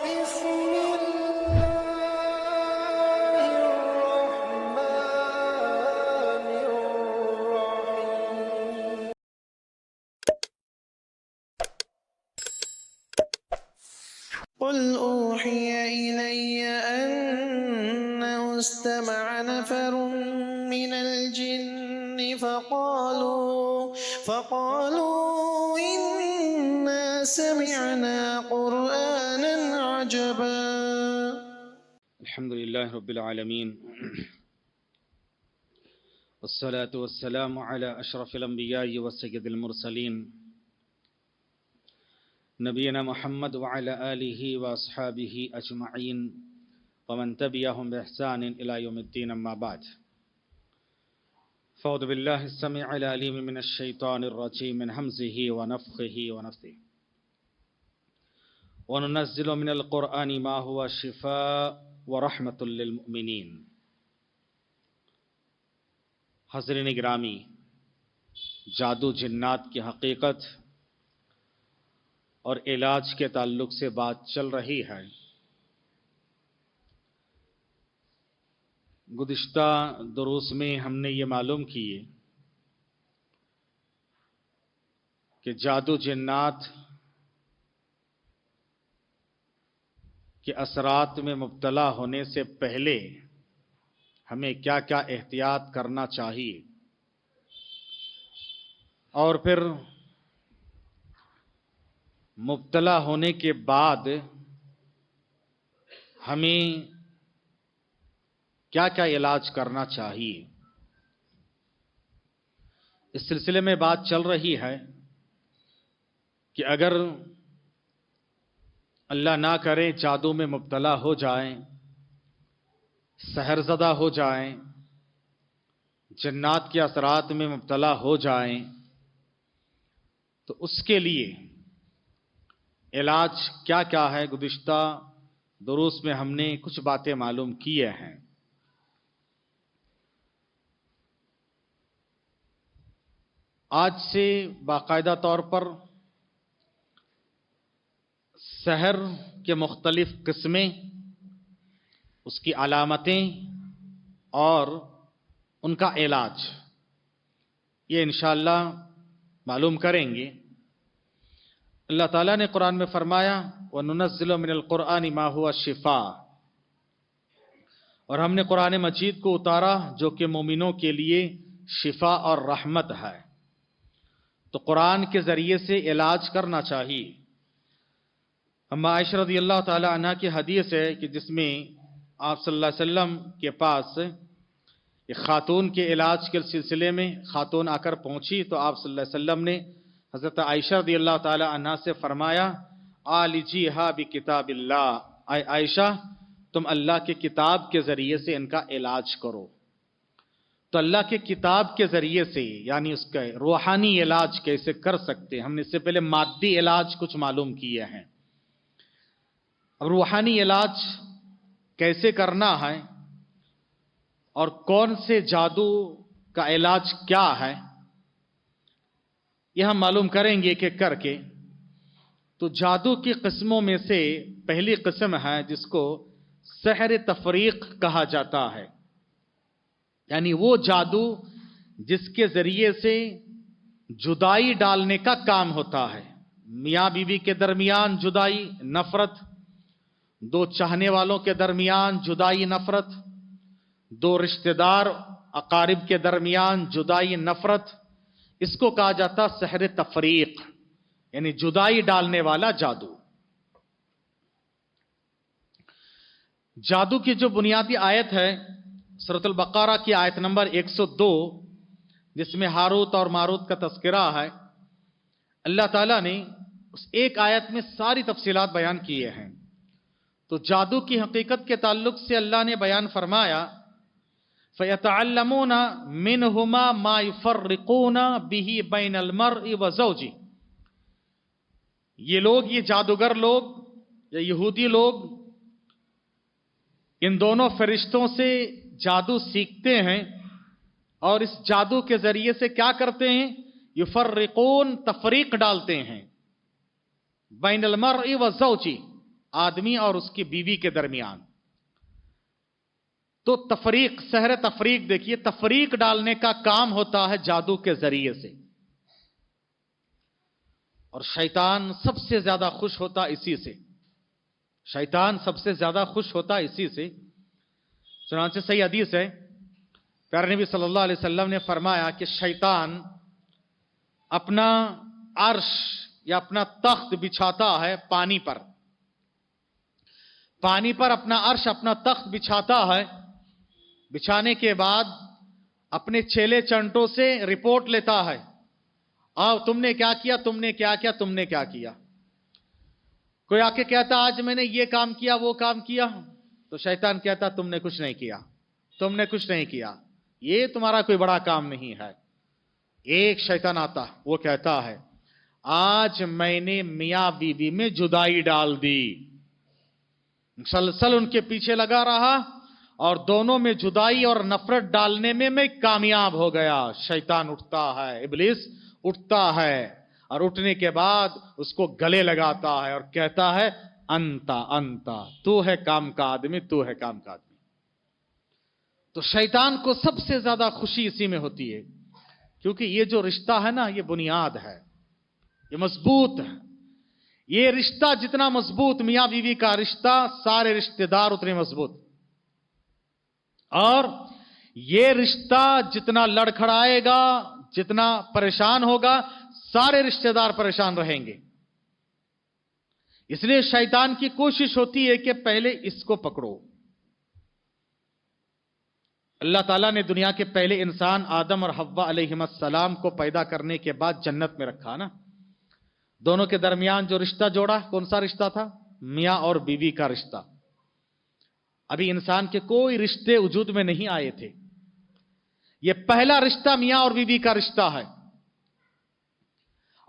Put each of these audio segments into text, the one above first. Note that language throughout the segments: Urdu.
بسم الله الرحمن الرحيم. قل أوحي إلي أنه استمع نفر من الجن فقالوا إنا سمعنا قرآنا عجبا. الحمد لله رب العالمين والصلاة والسلام على أشرف الأنبياء وسيد المرسلين نبينا محمد وعلى آله وأصحابه أجمعين ومن تبعهم بإحسان إلى يوم الدين، أما بعد. فأعوذ بالله السميع العليم من الشيطان الرجيم من همزه ونفخه ونفثه. وننزل من القرآن ما هو شفاء ورحمة للمؤمنين. حضرین گرامی، جادو جنات کی حقیقت اور علاج کے تعلق سے بات چل رہی ہے۔ گزشتہ دروس میں ہم نے یہ معلوم کیے کہ جادو جنات کے اثرات میں مبتلا ہونے سے پہلے ہمیں کیا کیا احتیاط کرنا چاہیے، اور پھر مبتلا ہونے کے بعد ہمیں کیا کیا علاج کرنا چاہیے۔ اس سلسلے میں بات چل رہی ہے کہ اگر اللہ نہ کرے جادو میں مبتلا ہو جائیں، سحر زدہ ہو جائیں، جنات کے اثرات میں مبتلا ہو جائیں، تو اس کے لیے علاج کیا کیا ہے۔ گزشتہ دروس میں ہم نے کچھ باتیں معلوم کیے ہیں۔ آج سے باقاعدہ طور پر سحر کے مختلف قسمیں، اس کی علامتیں اور ان کا علاج، یہ انشاءاللہ معلوم کریں گے۔ اللہ تعالیٰ نے قرآن میں فرمایا وَنُنَزِّلُ مِنَ الْقُرْآنِ مَا هُوَ شِفَاء، اور ہم نے قرآن مجید کو اتارا جو کہ مومنوں کے لیے شفا اور رحمت ہے۔ تو قرآن کے ذریعے سے علاج کرنا چاہیے۔ اما عائشہ رضی اللہ تعالی عنہ کی حدیث ہے کہ جس میں آپ صلی اللہ علیہ وسلم کے پاس ایک خاتون کے علاج کے سلسلے میں خاتون آ کر پہنچی، تو آپ صلی اللہ علیہ وسلم نے حضرت عائشہ رضی اللہ تعالی عنہ سے فرمایا عالجیہا بکتاب اللہ، اے عائشہ تم اللہ کے کتاب کے ذریعے سے ان کا علاج کرو۔ تو اللہ کے کتاب کے ذریعے سے یعنی اس کا روحانی علاج کیسے کر سکتے ہیں۔ ہم نے اس سے پہلے مادی علاج کچھ معلوم کیے ہیں، اب روحانی علاج کیسے کرنا ہے اور کون سے جادو کا علاج کیا ہے، یہ ہم معلوم کریں گے کہ کر کے۔ تو جادو کی قسموں میں سے پہلی قسم ہے جس کو سحر تفریق کہا جاتا ہے، یعنی وہ جادو جس کے ذریعے سے جدائی ڈالنے کا کام ہوتا ہے۔ میاں بیوی کے درمیان جدائی، نفرت، دو چاہنے والوں کے درمیان جدائی، نفرت، دو رشتہ دار اقارب کے درمیان جدائی، نفرت، اس کو کہا جاتا سحر تفریق، یعنی جدائی ڈالنے والا جادو۔ جادو کی جو بنیادی آیت ہے سورۃ البقرہ کی آیت نمبر 102، جس میں ہاروت اور ماروت کا تذکرہ ہے، اللہ تعالیٰ نے اس ایک آیت میں ساری تفصیلات بیان کیے ہیں۔ تو جادو کی حقیقت کے تعلق سے اللہ نے بیان فرمایا فَيَتَعَلَّمُونَ مِنْهُمَا مَا يُفَرِّقُونَ بِهِ بَيْنَ الْمَرْءِ وَزَوْجِهِ، یہ لوگ، یہ جادوگر لوگ یا یہودی لوگ ان دونوں فرشتوں سے جادو سیکھتے ہیں اور اس جادو کے ذریعے سے کیا کرتے ہیں؟ یفرقون، تفریق ڈالتے ہیں، بین المرء و زوجی، آدمی اور اس کی بیوی کے درمیان. تو تفریق، سحر تفریق دیکھیے، تفریق ڈالنے کا کام ہوتا ہے جادو کے ذریعے سے، اور شیطان سب سے زیادہ خوش ہوتا اسی سے. شیطان سب سے زیادہ خوش ہوتا اسی سے. چنانچہ صحیح حدیث ہے، پیارے نبی صلی اللہ علیہ وسلم نے فرمایا کہ شیطان اپنا عرش یا اپنا تخت بچھاتا ہے پانی پر. پانی پر اپنا عرش، اپنا تخت بچھاتا ہے. بچھانے کے بعد اپنے چیلے چنٹوں سے رپورٹ لیتا ہے، آؤ تم نے کیا کیا، تم نے کیا کیا، تم نے کیا کیا. کوئی آ کے کہتا آج میں نے یہ کام کیا، وہ کام کیا، تو شیطان کہتا تم نے کچھ نہیں کیا، تم نے کچھ نہیں کیا، یہ تمہارا کوئی بڑا کام نہیں ہے. ایک شیطان آتا، وہ کہتا ہے آج میں نے میاں بیوی میں جدائی ڈال دی. مسلسل ان کے پیچھے لگا رہا اور دونوں میں جدائی اور نفرت ڈالنے میں کامیاب ہو گیا. شیطان اٹھتا ہے، ابلیس اٹھتا ہے، اور اٹھنے کے بعد اس کو گلے لگاتا ہے اور کہتا ہے انتا تو ہے کام کا آدمی، تو ہے کام کا آدمی. تو شیطان کو سب سے زیادہ خوشی اسی میں ہوتی ہے، کیونکہ یہ جو رشتہ ہے نا، یہ بنیاد ہے، یہ مضبوط ہے. یہ رشتہ جتنا مضبوط، میاں بیوی کا رشتہ، سارے رشتہ دار اتنے مضبوط. اور یہ رشتہ جتنا لڑکھڑائے گا، جتنا پریشان ہوگا، سارے رشتہ دار پریشان رہیں گے. اس لیے شیطان کی کوشش ہوتی ہے کہ پہلے اس کو پکڑو. اللہ تعالیٰ نے دنیا کے پہلے انسان آدم اور حوا علیہم السلام کو پیدا کرنے کے بعد جنت میں رکھا نا. دونوں کے درمیان جو رشتہ جوڑا، کون سا رشتہ تھا؟ میاں اور بیوی کا رشتہ. ابھی انسان کے کوئی رشتے وجود میں نہیں آئے تھے. یہ پہلا رشتہ میاں اور بیوی کا رشتہ ہے،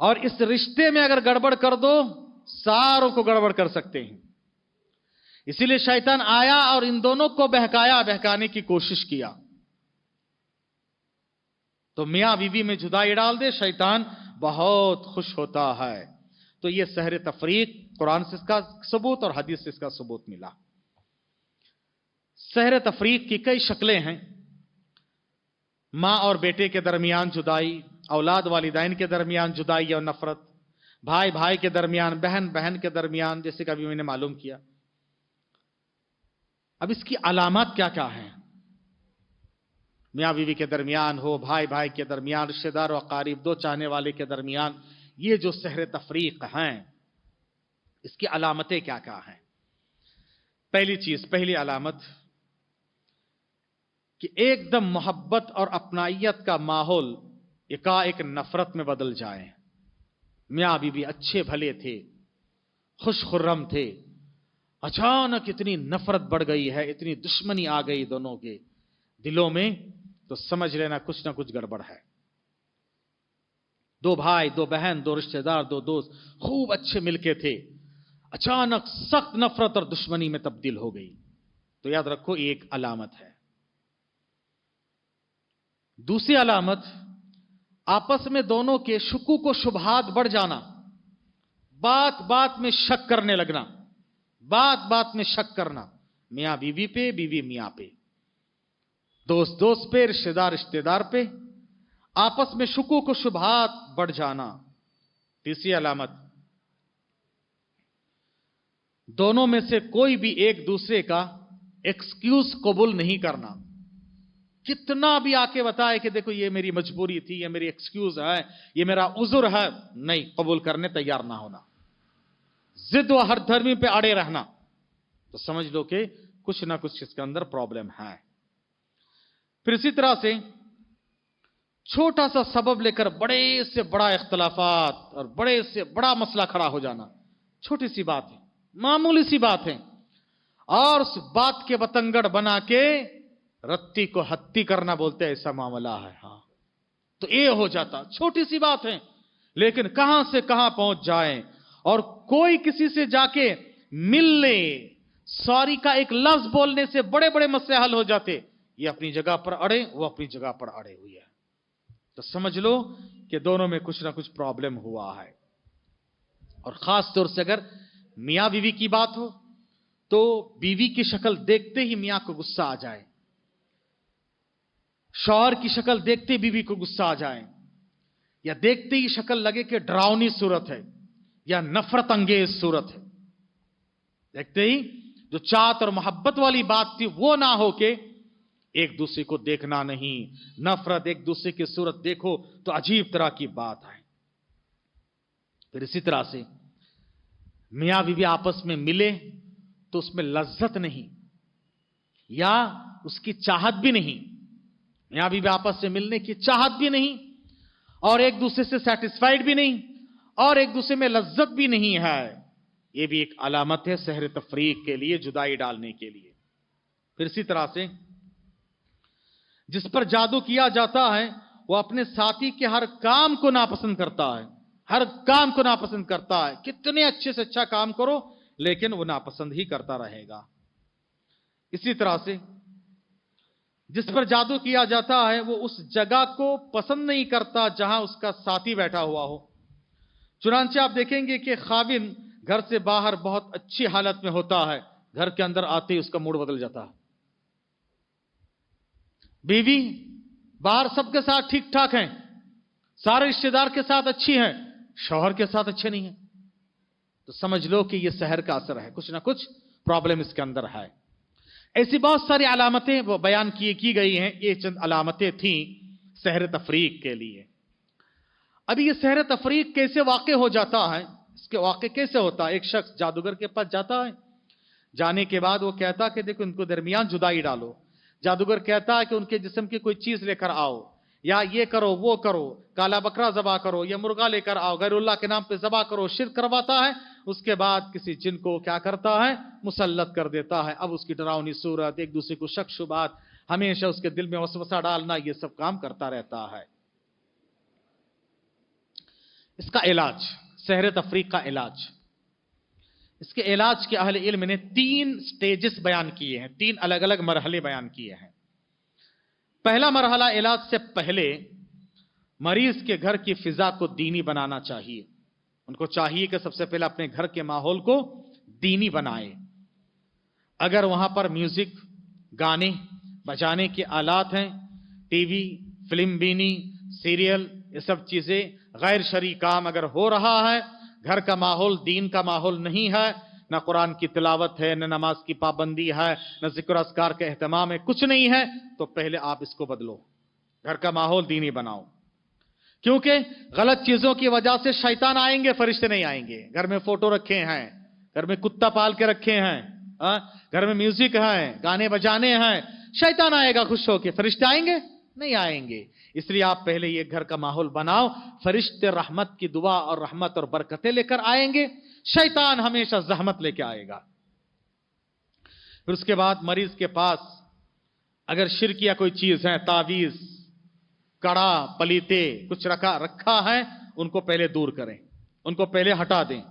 اور اس رشتے میں اگر گڑبڑ کر دو، ساروں کو گڑبڑ کر سکتے ہیں. اسی لیے شیطان آیا اور ان دونوں کو بہکانے کی کوشش کیا. تو میاں بیوی میں جدائی ڈال دے، شیطان بہت خوش ہوتا ہے. تو یہ سحر تفریق قرآن سے اس کا ثبوت اور حدیث سے اس کا ثبوت ملا. سحر تفریق کی کئی شکلیں ہیں. ماں اور بیٹے کے درمیان جدائی، اولاد والدین کے درمیان جدائی اور نفرت، بھائی بھائی کے درمیان، بہن بہن کے درمیان، جیسے کہ ابھی میں نے معلوم کیا. اب اس کی علامات کیا کیا ہیں؟ میاں بیوی کے درمیان ہو، بھائی بھائی کے درمیان، رشتہ دار و اقارب، دو چاہنے والے کے درمیان، یہ جو سحر تفریق ہیں، اس کی علامتیں کیا کیا ہیں؟ پہلی علامت کہ ایک دم محبت اور اپنائیت کا ماحول ایک نفرت میں بدل جائے. میاں بیوی اچھے بھلے تھے، خوش خرم تھے، اچانک اتنی نفرت بڑھ گئی ہے، اتنی دشمنی آ گئی دونوں کے دلوں میں، تو سمجھ لینا کچھ نہ کچھ گڑبڑ ہے. دو بھائی، دو بہن، دو رشتہ دار، دو دوست خوب اچھے مل کے تھے، اچانک سخت نفرت اور دشمنی میں تبدیل ہو گئی. تو یاد رکھو یہ ایک علامت ہے. دوسری علامت، آپس میں دونوں کے شکوک و شبہات بڑھ جانا، بات بات میں شک کرنے لگنا، بات بات میں شک کرنا، میاں بیوی پہ، بیوی میاں پہ، دوست دوست پہ، رشتہ دار پہ، آپس میں شکوک و شبہات بڑھ جانا. تیسری علامت، دونوں میں سے کوئی بھی ایک دوسرے کا ایکسکیوز قبول نہیں کرنا. کتنا بھی آ کے بتائے کہ دیکھو یہ میری مجبوری تھی، یہ میری ایکسکیوز ہے، یہ میرا عذر ہے، نہیں قبول کرنے تیار نہ ہونا، ضد و ہر دھرمی پہ اڑے رہنا، تو سمجھ لو کہ کچھ نہ کچھ اس کے اندر پرابلم ہے. پھر اسی طرح سے چھوٹا سا سبب لے کر بڑے سے بڑا اختلافات اور بڑے سے بڑا مسئلہ کھڑا ہو جانا. چھوٹی سی بات ہے، معمولی سی بات ہے، اور اس بات کے بتنگڑ بنا کے رتی کو ہتی کرنا بولتے ہیں، ایسا معاملہ ہے. ہاں تو یہ ہو جاتا، چھوٹی سی بات ہے لیکن کہاں سے کہاں پہنچ جائیں، اور کوئی کسی سے جا کے مل لے، سوری کا ایک لفظ بولنے سے بڑے بڑے مسئلے حل ہو جاتے. یہ اپنی جگہ پر اڑے، وہ اپنی جگہ پر اڑے ہوئے ہیں. تو سمجھ لو کہ دونوں میں کچھ نہ کچھ پرابلم ہوا ہے. اور خاص طور سے اگر میاں بیوی کی بات ہو تو بیوی کی شکل دیکھتے ہی میاں کو غصہ آ جائے، شوہر کی شکل دیکھتے ہی بیوی کو غصہ آ جائے، یا دیکھتے ہی شکل لگے کہ ڈراؤنی صورت ہے یا نفرت انگیز صورت ہے، دیکھتے ہی جو چاہت اور محبت والی بات تھی وہ نہ ہو کہ ایک دوسرے کو دیکھنا نہیں، نفرت، ایک دوسرے کی صورت دیکھو تو عجیب طرح کی بات ہے۔ پھر اسی طرح سے میاں بیوی آپس میں ملے تو اس میں لذت نہیں یا اس کی چاہت بھی نہیں، میاں بیوی آپس سے ملنے کی چاہت بھی نہیں اور ایک دوسرے سے سیٹسفائیڈ بھی نہیں اور ایک دوسرے میں لذت بھی نہیں ہے، یہ بھی ایک علامت ہے سحر تفریق کے لیے، جدائی ڈالنے کے لیے۔ پھر اسی طرح سے جس پر جادو کیا جاتا ہے وہ اپنے ساتھی کے ہر کام کو ناپسند کرتا ہے، ہر کام کو ناپسند کرتا ہے، کتنے اچھے سے اچھا کام کرو لیکن وہ ناپسند ہی کرتا رہے گا۔ اسی طرح سے جس پر جادو کیا جاتا ہے وہ اس جگہ کو پسند نہیں کرتا جہاں اس کا ساتھی بیٹھا ہوا ہو۔ چنانچہ آپ دیکھیں گے کہ خاوند گھر سے باہر بہت اچھی حالت میں ہوتا ہے، گھر کے اندر آتے ہی اس کا موڈ بدل جاتا ہے۔ بیوی باہر سب کے ساتھ ٹھیک ٹھاک ہیں، سارے رشتہ دار کے ساتھ اچھی ہیں، شوہر کے ساتھ اچھے نہیں ہیں، تو سمجھ لو کہ یہ سحر کا اثر ہے، کچھ نہ کچھ پرابلم اس کے اندر ہے۔ ایسی بہت ساری علامتیں وہ بیان کی گئی ہیں، یہ چند علامتیں تھیں سحر تفریق کے لیے۔ ابھی یہ سحر تفریق کیسے واقع ہو جاتا ہے، اس کے واقع کیسے ہوتا ہے؟ ایک شخص جادوگر کے پاس جاتا ہے، جانے کے بعد وہ کہتا کہ دیکھو ان کو درمیان جدائی ڈالو، جادوگر کہتا ہے کہ ان کے جسم کی کوئی چیز لے کر آؤ، یا یہ کرو وہ کرو، کالا بکرا ذبح کرو یا مرغا لے کر آؤ، غیر اللہ کے نام پہ ذبح کرو، شرک کرواتا ہے۔ اس کے بعد کسی جن کو کیا کرتا ہے، مسلط کر دیتا ہے۔ اب اس کی ڈراؤنی صورت، ایک دوسرے کو شک شبہات، ہمیشہ اس کے دل میں وسوسہ ڈالنا، یہ سب کام کرتا رہتا ہے۔ اس کا علاج، سحر تفریق کا علاج، اس کے علاج کے اہل علم نے 3 سٹیجز بیان کیے ہیں، 3 الگ الگ مرحلے بیان کیے ہیں۔ پہلا مرحلہ، علاج سے پہلے مریض کے گھر کی فضا کو دینی بنانا چاہیے، ان کو چاہیے کہ سب سے پہلے اپنے گھر کے ماحول کو دینی بنائے۔ اگر وہاں پر میوزک، گانے بجانے کے آلات ہیں، ٹی وی، فلم بینی، سیریل، یہ سب چیزیں غیر شرعی کام اگر ہو رہا ہے، گھر کا ماحول دین کا ماحول نہیں ہے، نہ قرآن کی تلاوت ہے، نہ نماز کی پابندی ہے، نہ ذکر اذکار کا اہتمام ہے، کچھ نہیں ہے، تو پہلے آپ اس کو بدلو، گھر کا ماحول دینی بناؤ۔ کیونکہ غلط چیزوں کی وجہ سے شیطان آئیں گے، فرشتے نہیں آئیں گے۔ گھر میں فوٹو رکھے ہیں، گھر میں کتا پال کے رکھے ہیں، گھر میں میوزک ہے، گانے بجانے ہیں، شیطان آئے گا خوش ہو کے، فرشتے آئیں گے؟ نہیں آئیں گے۔ اس لیے آپ پہلے یہ گھر کا ماحول بناؤ، فرشتے رحمت کی دعا اور رحمت اور برکتیں لے کر آئیں گے، شیطان ہمیشہ زحمت لے کے آئے گا۔ پھر اس کے بعد مریض کے پاس اگر شرک یا کوئی چیز ہے، تعویذ، کڑا، پلیتے کچھ رکھا ہے، ان کو پہلے دور کریں، ان کو پہلے ہٹا دیں،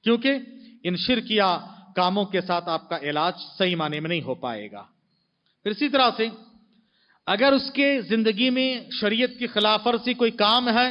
کیونکہ ان شرک یا کاموں کے ساتھ آپ کا علاج صحیح معنی میں نہیں ہو پائے گا۔ پھر اسی طرح سے اگر اس کے زندگی میں شریعت کی خلاف ورزی کوئی کام ہے،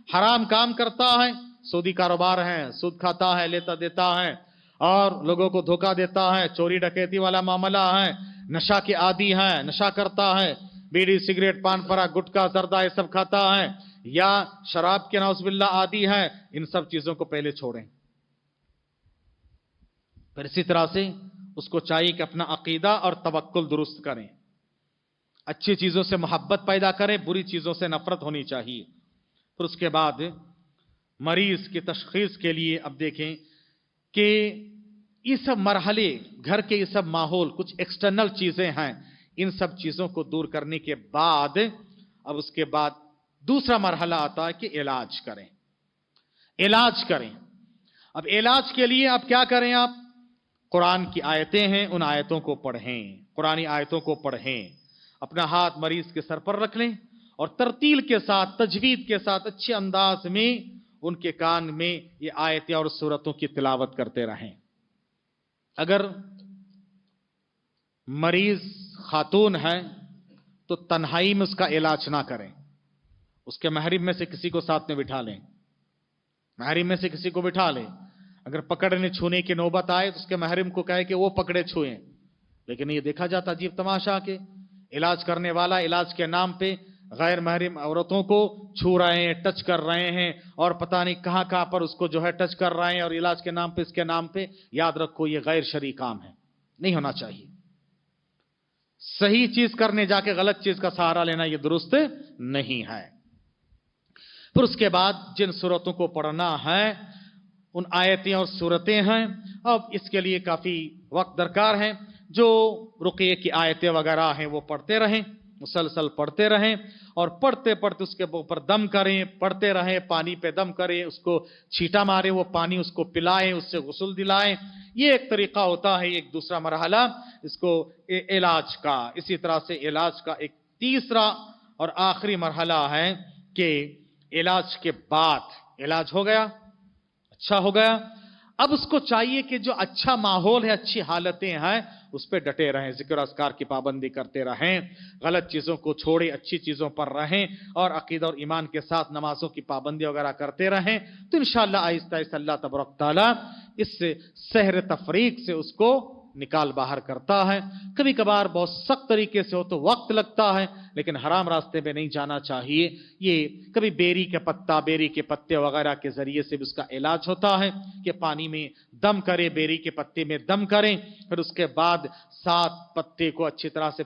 حرام کام کرتا ہے، سودی کاروبار ہے، سود کھاتا ہے، لیتا دیتا ہے اور لوگوں کو دھوکہ دیتا ہے، چوری ڈکیتی والا معاملہ ہے، نشہ کے عادی ہے، نشہ کرتا ہے، بیڑی، سگریٹ، پان پرا، گٹکا، زردہ یہ سب کھاتا ہے، یا شراب کے نعوذ باللہ عادی ہے، ان سب چیزوں کو پہلے چھوڑیں۔ پھر اسی طرح سے اس کو چاہیے کہ اپنا عقیدہ اور توکل درست کریں، اچھی چیزوں سے محبت پیدا کریں، بری چیزوں سے نفرت ہونی چاہیے۔ پھر اس کے بعد مریض کی تشخیص کے لیے اب دیکھیں کہ یہ سب مرحلے، گھر کے یہ سب ماحول، کچھ ایکسٹرنل چیزیں ہیں، ان سب چیزوں کو دور کرنے کے بعد اب اس کے بعد دوسرا مرحلہ آتا ہے کہ علاج کریں، علاج کریں۔ اب علاج کے لیے آپ کیا کریں؟ آپ قرآن کی آیتیں ہیں، ان آیتوں کو پڑھیں، قرآنی آیتوں کو پڑھیں، اپنا ہاتھ مریض کے سر پر رکھ لیں اور ترتیل کے ساتھ، تجوید کے ساتھ، اچھے انداز میں ان کے کان میں یہ آیتیں اور سورتوں کی تلاوت کرتے رہیں۔ اگر مریض خاتون ہے تو تنہائی میں اس کا علاج نہ کریں، اس کے محرم میں سے کسی کو ساتھ میں بٹھا لیں، محرم میں سے کسی کو بٹھا لیں۔ اگر پکڑنے چھونے کی نوبت آئے تو اس کے محرم کو کہے کہ وہ پکڑے چھوئیں، لیکن یہ دیکھا جاتا عجیب تماشا کہ علاج کرنے والا علاج کے نام پہ غیر محرم عورتوں کو چھو رہے ہیں، ٹچ کر رہے ہیں، اور پتہ نہیں کہاں کہاں پر اس کو جو ہے ٹچ کر رہے ہیں، اور علاج کے نام پہ اس کے نام پہ. یاد رکھو یہ غیر شرعی کام ہے، نہیں ہونا چاہیے. صحیح چیز کرنے جا کے غلط چیز کا سہارا لینا یہ درست نہیں ہے. پھر اس کے بعد جن صورتوں کو پڑھنا ہے ان آیتیں اور صورتیں ہیں. اب اس کے لیے کافی وقت درکار ہے. جو رقیے کی آیتیں وغیرہ ہیں وہ پڑھتے رہیں، مسلسل پڑھتے رہیں، اور پڑھتے پڑھتے اس کے اوپر دم کریں، پڑھتے رہیں، پانی پہ دم کریں، اس کو چھیٹا ماریں، وہ پانی اس کو پلائیں، اس سے غسل دلائیں. یہ ایک طریقہ ہوتا ہے. ایک دوسرا مرحلہ اس کو علاج کا. اسی طرح سے علاج کا ایک تیسرا اور آخری مرحلہ ہے کہ علاج کے بعد علاج ہو گیا، اچھا ہو گیا، اب اس کو چاہیے کہ جو اچھا ماحول ہے، اچھی حالتیں ہیں، اس پہ ڈٹے رہیں، ذکر اذکار کی پابندی کرتے رہیں، غلط چیزوں کو چھوڑیں، اچھی چیزوں پر رہیں، اور عقیدہ اور ایمان کے ساتھ نمازوں کی پابندی وغیرہ کرتے رہیں. تو انشاءاللہ آہستہ آہستہ اللہ تبارک تعالیٰ اس سے سحر تفریق سے اس کو نکال باہر کرتا ہے. کبھی کبھار بہت سخت طریقے سے ہو تو وقت لگتا ہے، لیکن حرام راستے پہ نہیں جانا چاہیے. یہ کبھی بیری کے پتا، بیری کے پتے وغیرہ کے ذریعے سے بھی اس کا علاج ہوتا ہے کہ پانی میں دم کرے، بیری کے پتے میں دم کریں، پھر اس کے بعد 7 پتے کو اچھی طرح سے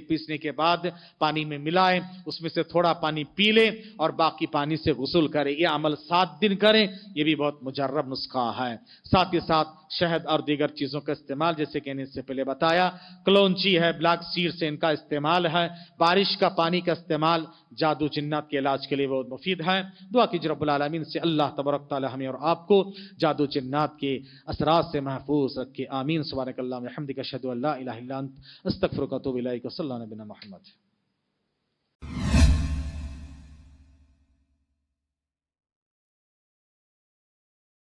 پیسنے کے بعد پانی میں ملائیں، اس میں سے تھوڑا پانی پی لیں اور باقی پانی سے غسل کریں. یہ عمل 7 دن کریں. یہ بھی بہت مجرب نسخہ ہے. ساتھ ہی ساتھ شہد اور دیگر چیزوں کا استعمال، جیسے کہ اس سے پہلے بتایا، کلونچی ہے، بلیک سیڈ سے ان کا استعمال ہے، بارش کا پانی کا استعمال جادو جنات کے علاج کے لیے بہت مفید ہے. دعا کیجیے رب العالمین سے اللہ تبارک تعالی ہمیں اور آپ کو جادو جنات کے اثرات سے محفوظ رکھے. آمین. سبحانک اللہم و بحمدک، اشہد ان لا الہ الا انت، استغفرک و اتوب الیک. صلی اللہ علیہ وسلم. محمد.